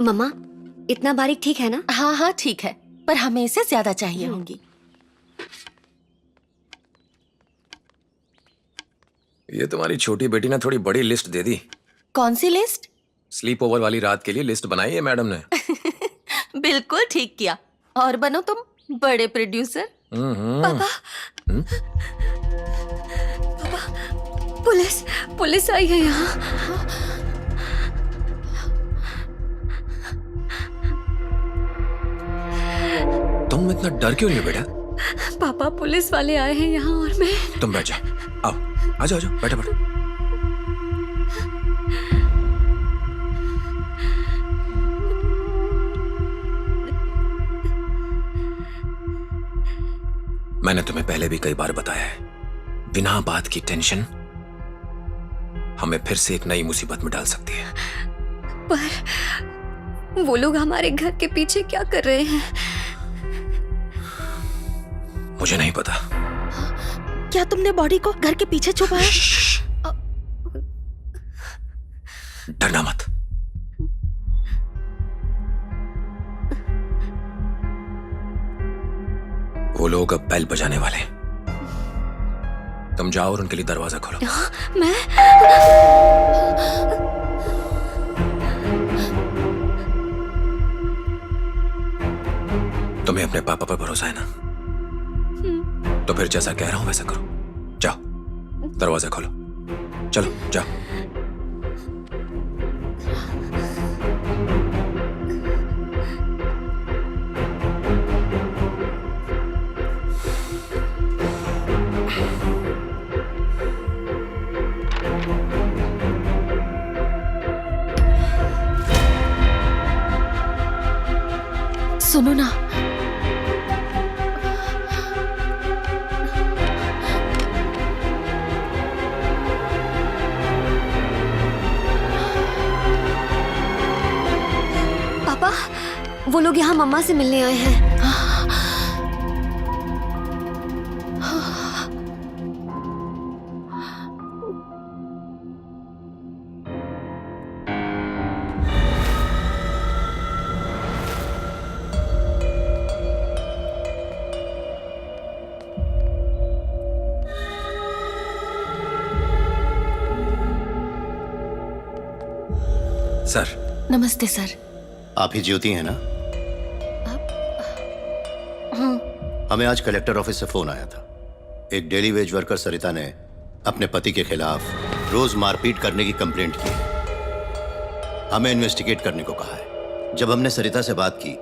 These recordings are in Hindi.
मम्मा, इतना बारीक ठीक है ना? हाँ हाँ ठीक है, पर हमें इसे ज्यादा चाहिए होंगी। ये तुम्हारी छोटी बेटी ने थोड़ी बड़ी लिस्ट दे दी। कौन सी लिस्ट? स्लीप ओवर वाली रात के लिए लिस्ट बनाई है मैडम ने। बिल्कुल ठीक किया। और बनो तुम बड़े प्रोड्यूसर। पापा, पापा, पुलिस आई है यहाँ। तुम इतना डर क्यों रही हो बेटा? पापा, पुलिस वाले आए हैं यहाँ और मैं। तुम बैठ जाओ, आओ, आ जाओ, बैठो बैठो। मैंने तुम्हें पहले भी कई बार बताया है, बिना बात की टेंशन हमें फिर से एक नई मुसीबत में डाल सकती है। पर वो लोग हमारे घर के पीछे क्या कर रहे हैं? मुझे नहीं पता। क्या तुमने बॉडी को घर के पीछे छुपाया? डरना मत। वो लोग अब बेल बजाने वाले हैं। तुम जाओ और उनके लिए दरवाजा खोलो। मैं? तुम्हें अपने पापा पर भरोसा है ना? तो फिर जैसा कह रहा हूं वैसा करो। जाओ, दरवाजा खोलो, चलो जाओ। सुनो ना, पापा, वो लोग यहाँ मम्मा से मिलने आए हैं। सर। नमस्ते सर। आप ही ज्योति हैं ना? हमें आज कलेक्टर ऑफिस से फोन आया था। एक डेली वेज वर्कर सरिता ने अपने पति के खिलाफ रोज मारपीट करने की कंप्लेंट की है। हमें इन्वेस्टिगेट करने को कहा है। जब हमने सरिता से बात की,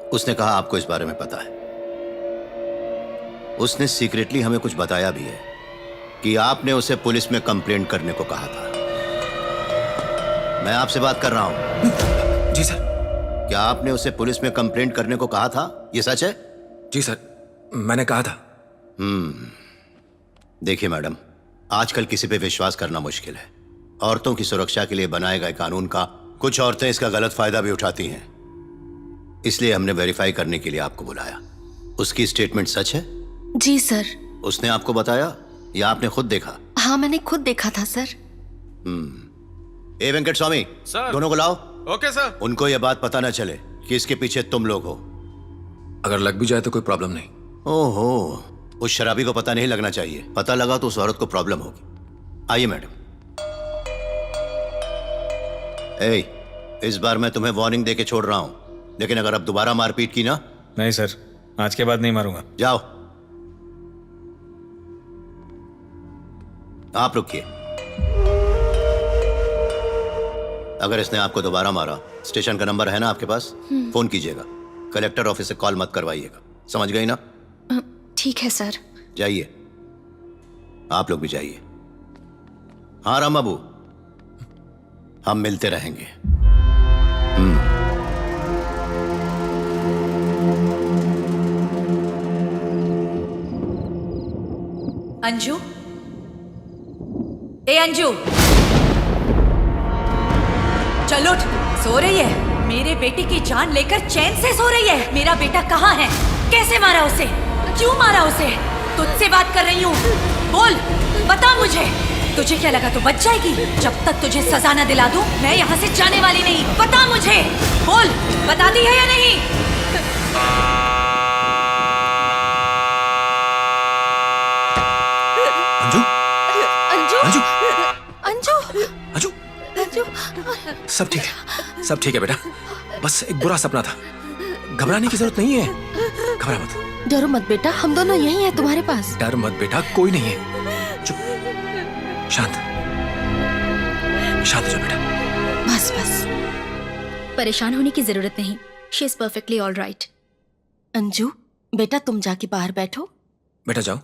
उसने कहा आपको इस बारे में पता है। उसने सीक्रेटली हमें कुछ बताया भी है कि आपने उसे पुलिस में कंप्लेंट करने को कहा था। मैं आपसे बात कर रहा हूं। जी सर। क्या आपने उसे पुलिस में कंप्लेंट करने को कहा था? ये सच है? जी सर, मैंने कहा था। देखिए मैडम, आजकल किसी पे विश्वास करना मुश्किल है। औरतों की सुरक्षा के लिए बनाए गए कानून का कुछ औरतें इसका गलत फायदा भी उठाती हैं। इसलिए हमने वेरीफाई करने के लिए आपको बुलाया। उसकी स्टेटमेंट सच है? जी सर। उसने आपको बताया या आपने खुद देखा? हाँ, मैंने खुद देखा था सर। ए वेंकट स्वामी, सर। दोनों को लाओ। Okay sir. उनको यह बात पता न चले कि इसके पीछे तुम लोग हो। अगर लग भी जाए तो कोई प्रॉब्लम नहीं। ओहो, उस शराबी को पता नहीं लगना चाहिए। पता लगा तो उस औरत को प्रॉब्लम होगी। आइए मैडम। इस बार मैं तुम्हें वार्निंग देके छोड़ रहा हूं, लेकिन अगर अब दोबारा मारपीट की ना। नहीं सर, आज के बाद नहीं मारूंगा। जाओ। आप रुकिए। अगर इसने आपको दोबारा मारा, स्टेशन का नंबर है ना आपके पास? फोन कीजिएगा। कलेक्टर ऑफिस से कॉल मत करवाइएगा, समझ गई ना? ठीक है सर। जाइए, आप लोग भी जाइए। हाँ राम बाबू, हम मिलते रहेंगे। अंजू, ए अंजू, चलो उठ। सो रही है? मेरे बेटे की जान लेकर चैन से सो रही है? मेरा बेटा कहाँ है? कैसे मारा उसे? क्यों मारा उसे? तुझसे बात कर रही हूँ, बोल, बता मुझे। तुझे क्या लगा तू बच जाएगी? जब तक तुझे सजा न दिला दूं, मैं यहाँ से जाने वाली नहीं। बता मुझे, बोल, बताती है या नहीं? अंजू अंजू अंजू अंजू अंजू अंजू सब ठीक है बेटा। बस एक बुरा सपना था, घबराने की जरूरत नहीं है। घबरा मत, डरो मत बेटा, हम दोनों यहीं हैं तुम्हारे पास। डर मत बेटा, कोई नहीं है। चुप, शांत शांत हो जाओ बेटा। बस बस, परेशान होने की जरूरत नहीं। She is perfectly all right. Anju बेटा तुम जाके बाहर बैठो। बेटा जाओ।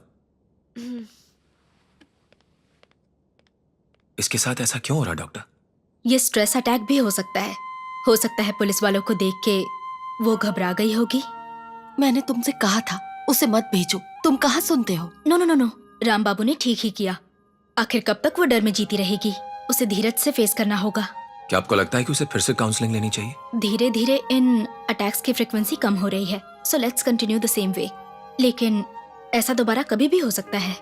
इसके साथ ऐसा क्यों हो रहा डॉक्टर? ये स्ट्रेस अटैक भी हो सकता है। हो सकता है पुलिस वालों को देख के वो घबरा गई होगी। मैंने तुमसे कहा था उसे मत भेजो, तुम कहाँ सुनते हो? No no no no, Ram Babu ने ठीक ही किया। आखिर कब तक वो डर में जीती रहेगी? उसे धीरज से फेस करना होगा। क्या आपको लगता है कि उसे फिर से काउंसलिंग लेनी चाहिए? धीरे धीरे इन अटैक्स की फ्रिक्वेंसी कम हो रही है, so let's continue the same way. लेकिन ऐसा दोबारा कभी भी हो सकता है।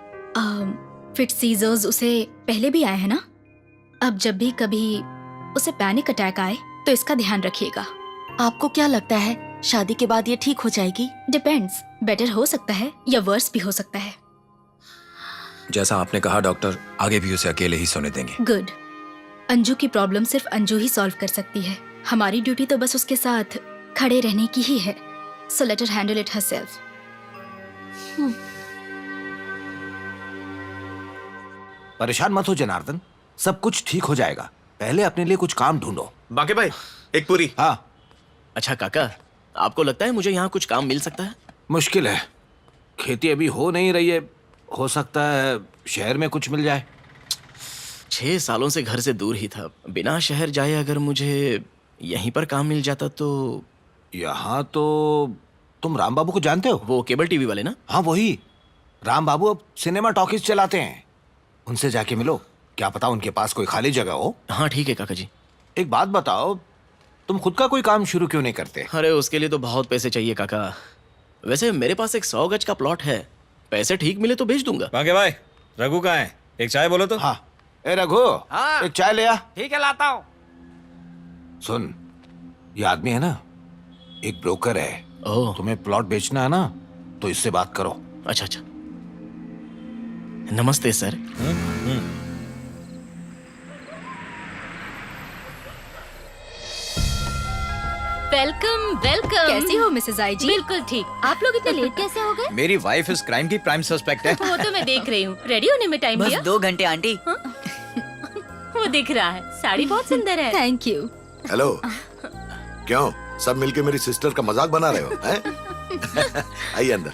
फिट सीजर्स उसे पहले भी आए हैं ना। अब जब भी कभी उसे पैनिक अटैक आए तो इसका ध्यान रखिएगा। आपको क्या लगता है शादी के बाद ये ठीक हो जाएगी? डिपेंड्स, बेटर हो सकता है या वर्स भी हो सकता है। जैसा आपने कहा डॉक्टर, आगे भी उसे अकेले ही सोने देंगे। गुड। अंजू की प्रॉब्लम सिर्फ अंजू ही सॉल्व कर सकती है। हमारी ड्यूटी तो बस उसके साथ खड़े रहने की ही है। So let her handle it herself. परेशान मत हो जनार्दन, सब कुछ ठीक हो जाएगा। पहले अपने लिए कुछ काम ढूंढो। बाकी भाई एक पूरी। हाँ, अच्छा काका, आपको लगता है मुझे यहाँ कुछ काम मिल सकता है? मुश्किल है, खेती अभी हो नहीं रही है। हो सकता है शहर में कुछ मिल जाए। 6 सालों से घर से दूर ही था। बिना शहर जाए अगर मुझे यहीं पर काम मिल जाता तो। यहाँ तो तुम राम बाबू को जानते हो? वो केबल टीवी वाले ना? हाँ वही। राम बाबू अब सिनेमा टॉकीज चलाते हैं, उनसे जाके मिलो। क्या पता उनके पास कोई खाली जगह हो। हाँ ठीक है काका जी। एक बात बताओ, तुम खुद का कोई काम शुरू क्यों नहीं करते? अरे उसके लिए तो बहुत पैसे चाहिए काका। वैसे मेरे पास एक 100 गज का प्लॉट है, पैसे ठीक मिले तो बेच दूंगा। बाकी भाई रघु कहाँ है? एक चाय बोलो तो। हाँ, ए रघु, हाँ। एक चाय ले आ। ठीक है लाता हूँ। सुन, ये आदमी है ना, एक ब्रोकर है। ओह तुम्हें प्लॉट बेचना है ना, तो इससे बात करो। अच्छा अच्छा। नमस्ते सर। Welcome welcome. कैसी हो मिसेस आई जी? बिल्कुल ठीक। आप लोग इतने लेट कैसे हो गए? मेरी वाइफ इस क्राइम की प्राइम सस्पेक्ट है। वो तो मैं देख रही हूँ। रेडी होने में टाइम बस दिया? 2 घंटे आंटी। वो दिख रहा है, साड़ी बहुत सुंदर है। Thank you. हेलो, क्यों सब मिलके मेरी सिस्टर का मजाक बना रहे हो? हैं? आइए अंदर।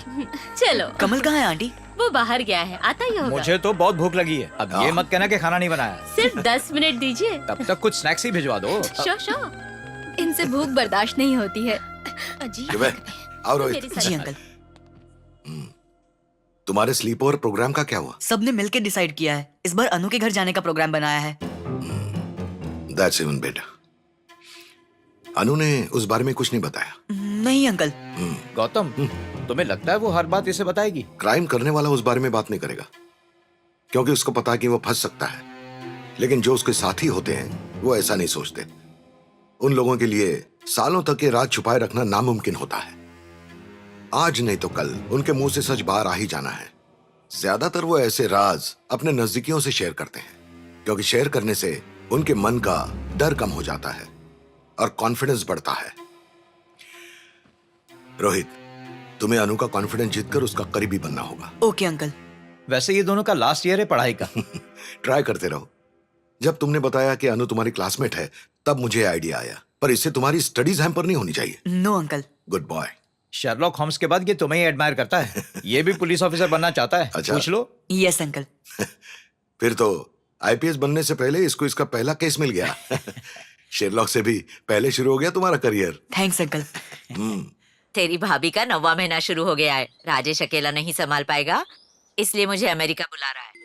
चलो। कमल कहाँ है आंटी? वो बाहर गया है, आता ही होगा। मुझे तो बहुत भूख लगी है। अब ये मत कहना कि खाना नहीं बनाया। सिर्फ 10 मिनट दीजिए। तब तक कुछ स्नैक्स ही भिजवा दो। शो। इनसे भूख बर्दाश्त नहीं होती है। शिवे, आओ रोहित। जी अंकल। तुम्हारे स्लीप ओवर प्रोग्राम का क्या हुआ? सबने मिलकर डिसाइड किया है, इस बार अनु के घर जाने का प्रोग्राम बनाया है। That's even better. अनु ने उस बारे में कुछ नहीं बताया? नहीं अंकल। गौतम, तुम्हें लगता है वो हर बात इसे बताएगी? क्राइम करने वाला उस बारे में बात नहीं करेगा, क्योंकि उसको पता है कि वो फंस सकता है। लेकिन जो उसके साथी होते हैं वो ऐसा नहीं सोचते। उन लोगों के लिए सालों तक ये राज छुपाए रखना नामुमकिन होता है। आज नहीं तो कल उनके मुंह से सच बाहर आ ही जाना है। ज्यादातर वो ऐसे राज अपने नजदीकियों से शेयर करते हैं, क्योंकि शेयर करने से उनके मन का डर कम हो जाता है और कॉन्फिडेंस बढ़ता है। रोहित, तुम्हें अनु का कॉन्फिडेंस जीतकर उसका करीबी बनना होगा। Okay uncle. वैसे ये दोनों का लास्ट ईयर है पढ़ाई का। ट्राई करते रहो। जब तुमने बताया कि अनु तुम्हारी क्लासमेट है, तब मुझे आइडिया आया, पर इससे तुम्हारी स्टडीज हैम्पर नहीं होनी चाहिए। No uncle. Good boy. Sherlock Holmes के बाद ये तुम्हें ही एडमायर करता है। ये भी पुलिस ऑफिसर बनना चाहता है। अच्छा। पूछ लो। Yes uncle. फिर तो आईपीएस बनने से पहले इसको इसका पहला केस मिल गया। शेरलॉक से भी पहले शुरू हो गया तुम्हारा करियर। Thanks uncle. तेरी भाभी का 9वां महीना शुरू हो गया है। राजेश अकेला नहीं संभाल पाएगा, इसलिए मुझे अमेरिका बुला रहा है।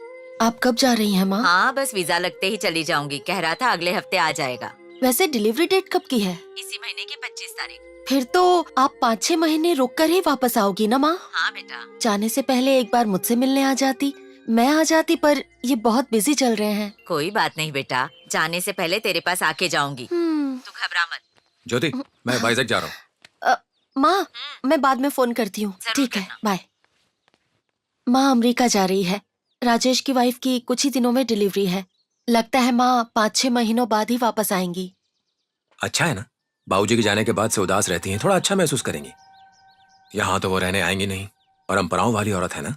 आप कब जा रही हैं माँ? हाँ, बस वीजा लगते ही चली जाऊंगी। कह रहा था अगले हफ्ते आ जाएगा। वैसे डिलीवरी डेट कब की है? इसी महीने की 25 तारीख। फिर तो आप 5-6 महीने रुक कर ही वापस आओगी ना माँ? हाँ बेटा। जाने से पहले एक बार मुझसे मिलने आ जाती, मैं आ जाती पर ये बहुत बिजी चल रहे हैं। कोई बात नहीं बेटा, जाने से पहले तेरे पास आके जाऊंगी। तू घबरा मत। ज्योति, मैं वाइजैक जा रहा हूँ। माँ, मैं बाद में फोन करती हूँ। ठीक है, बाय। माँ अमेरिका जा रही है। राजेश की वाइफ की कुछ ही दिनों में डिलीवरी है। लगता है माँ 5-6 महीनों बाद ही वापस आएंगी। अच्छा है ना, बाबूजी के जाने के बाद से उदास रहती हैं, थोड़ा अच्छा महसूस करेंगी। यहाँ तो वो रहने आएंगी नहीं, परंपराओं वाली औरत है ना।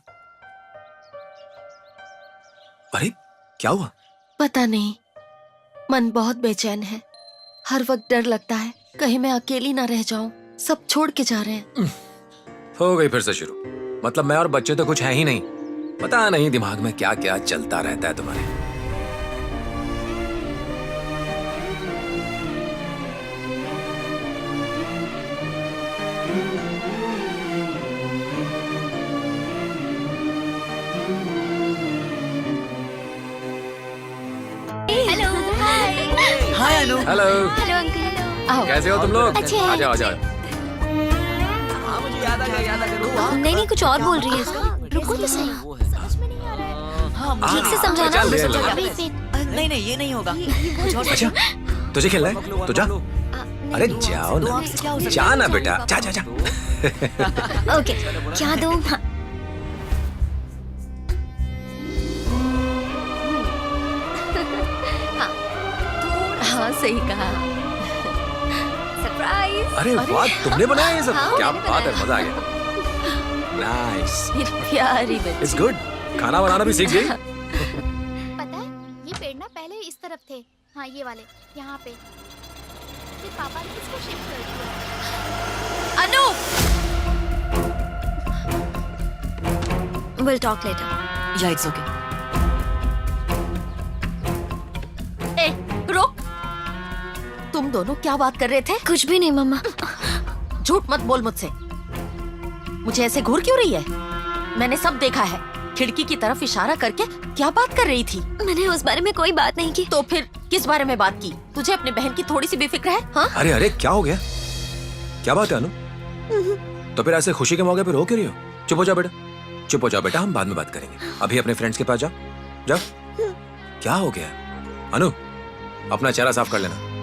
अरे क्या हुआ? पता नहीं, मन बहुत बेचैन है। हर वक्त डर लगता है कहीं मैं अकेली ना रह जाऊं। सब छोड़ के जा रहे हैं। हो गई फिर से शुरू। मतलब मैं और बच्चे तो कुछ है ही नहीं। पता नहीं दिमाग में क्या क्या चलता रहता है तुम्हारे। हेलो, हाय। हाय अनु। हेलो। Hello uncle. कैसे हो तुम लोग? अच्छे हैं, आ जाओ आ जाओ। नहीं कुछ और बोल रही है। रुको तो सही। ठीक से समझाना। चल, ले लो। नहीं नहीं, ये नहीं होगा। अच्छा, तुझे खेलना है तो जा। अरे जाओ ना, जा ना बेटा, जा जा जा। ओके, क्या दो? हाँ, सही कहा। सरप्राइज। अरे वाह, तुमने बनाया ये सब? हाँ, क्या मैंने बात है, मजा आ गया। नाइस, प्यारी बच्ची। It's good. खाना बनाना भी सीख गई। पता है ये पेड़ ना पहले इस तरफ थे। हाँ ये वाले यहाँ पे। फिर पापा ने इसको शिफ्ट कर दिया। अनु, We'll talk later. या इट्स ओके। ए, रुक। तुम दोनों क्या बात कर रहे थे? कुछ भी नहीं मम्मा। झूठ मत बोल मुझसे। मुझे ऐसे घूर क्यों रही है? मैंने सब देखा है। खिड़की की तरफ इशारा करके क्या बात कर रही थी? मैंने उस बारे में कोई बात नहीं की। तो फिर किस बारे में बात की? तुझे अपने बहन की थोड़ी सी भी फिक्र है? हाँ? अरे अरे क्या हो गया? क्या बात है अनु? तो फिर ऐसे खुशी के मौके पर रो क्यों रही हो? चुप हो जाओ बेटा, चुप हो जाओ बेटा, हम बाद में बात करेंगे। अभी अपने फ्रेंड्स के पास जाओ, जाओ। क्या हो गया अनु? अपना चेहरा साफ कर लेना।